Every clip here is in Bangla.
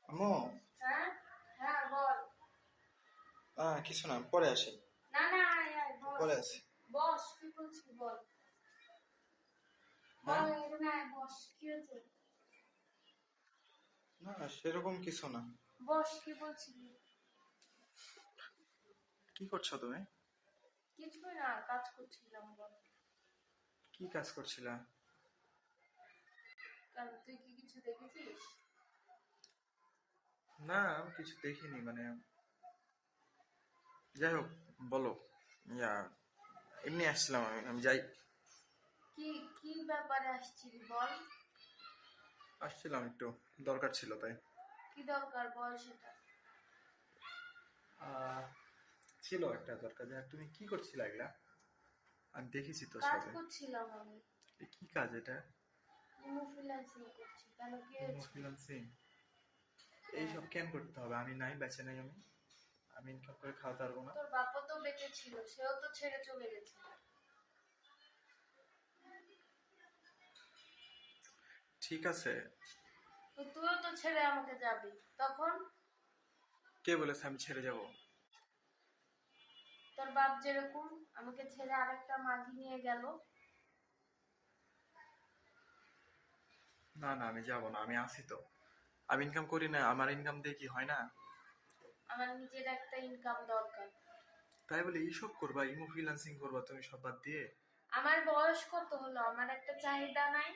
আম্মু। হ্যাঁ, হ্যাঁ বল। কিছু না, পরে আসি। না না, আয় আয় বস। পরে আসি। বস, কি বলছিস বল। হ্যাঁ। বল এখানে আয়, বস, কি হয়েছে? না, সেরকম কিছু না। বস, কি বলছিলি? কি করছো তুমি? কিছুই না, কাজ করছিলাম বল। কি কাজ করছিলা? কারণ তুই কি কিছু দেখেছিস? না, আমি কিছু দেখিনি, মানে যাই হোক, বলো। ইয়া, এমনি আসছিলাম, আমি যাই। কি কি ব্যাপারে আসছিলি বল। আসছিলাম একটু, দরকার ছিল তাই। কি দরকার বল সেটা। আহ, ছিল একটা দরকার। যাই হোক, তুমি কি করছিলা এগুলা? আমি দেখেছি তো কাজ সবে। করছিলাম আমি। কি কাজ এটা? ইমো ফ্রিল্যান্সিং করছি, কেন কি ইমো হয়েছে? ফ্রিল্যান্সিং? হ্যাঁ। এইসব কেন করতে হবে? আমি নাই, বেঁচে নাই। আমি আমি ইনকাম করে খাওয়াতে পারবো না? তোর বাবা তো বেঁচে ছিল, সেও তো ছেড়ে চলে গেছে। ঠিক আছে। তো তুইও তো ছেড়ে আমাকে যাবি তখন। কে বলেছে আমি ছেড়ে যাব? তোর বাপ যেরকম আমাকে ছেড়ে আরেকটা মাগি নিয়ে গেল। না না, আমি যাব না, আমি আছি তো। আমি ইনকাম করি না? আমার ইনকাম দিয়ে কি হয় না? আমার নিজের একটা ইনকাম দরকার। তাই বলে এইসব করবা, ইমো ফ্রিল্যান্সিং করবা তুমি সব বাদ দিয়ে? আমার বয়স কত হলো, আমার একটা চাহিদা নাই?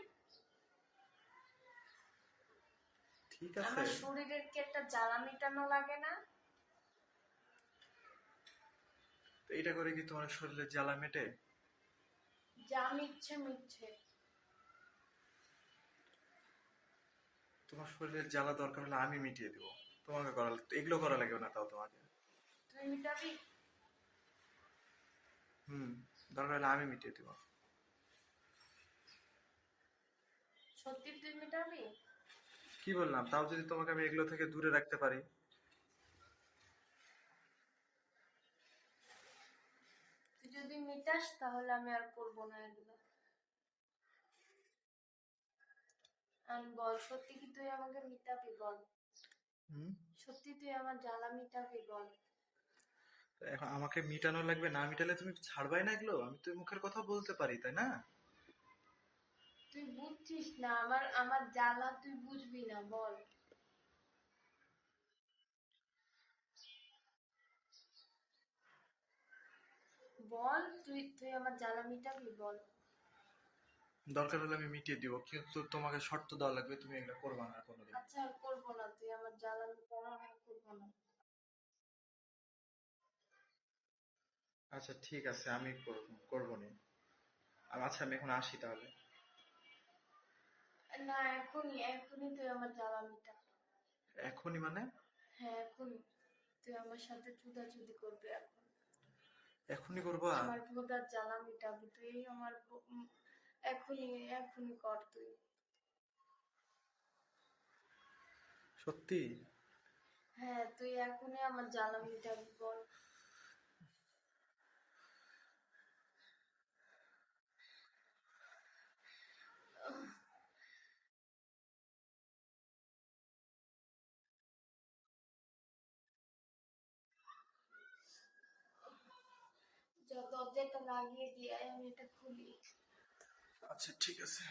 ঠিক আছে। আমার শরীরের কি একটা জ্বালা মেটানো লাগে না? তো এটা করে কি তোমার শরীরে জ্বালা মেটে? যা মিচ্ছে মিচ্ছে। তোমার শরীরের জ্বালা দরকার হলে আমি মিটিয়ে দিব। তোমাকে করা, এগুলো করা লাগবে না তাও তোমাকে। তুই মিটাবি? হুম। দরকার হলে আমি মিটিয়ে দিব। সত্যি তুই মিটাবি? কি বললাম? তাও যদি তোমাকে আমি এগুলো থেকে দূরে রাখতে পারি। তুই যদি মিটাস তাহলে আমি আর করবো না এগুলো। আর বল, সত্যি কি তুই আমাকে মিটাবি বল। হুম। সত্যি তুই আমার জ্বালা মিটাবি বল। তো এখন আমাকে মিটানো লাগবে, না মিটালে তুমি ছাড়বাই না এগুলো? আমি তো মুখের কথা বলতে পারি, তাই না? তুই বুঝছিস না, আমার আমার জ্বালা তুই বুঝবি না বল। বল, তুই তুই আমার জ্বালা মিটাবি বল। দরকার হলে আমি মিটিয়ে দিব, কিন্তু তোমাকে শর্ত দেওয়া লাগবে, তুমি এগুলো করবা না কোনোদিন। আচ্ছা, আর করবো না, তুই আমার জ্বালা মিটানো আর করবো না। আচ্ছা ঠিক আছে, আমি করবো নি। আচ্ছা, আমি এখন আসি তাহলে। না, এখনই এখনই তুই আমার জ্বালা মিটা। এখনই মানে? হ্যাঁ, এখনই। তুই আমার সাথে চুদাচুদি করবি এখন। এখনই করবা? আমার ভোদার জ্বালা মিটাবি তুই আমার এখনই এখনই কর তুই। সত্যি? হ্যাঁ, তুই এখনই আমার জ্বালা মিটাবি বল। যা দরজাটা লাগিয়ে দিয়ে আয়, আমি এটা খুলি। আচ্ছা ঠিক আছে।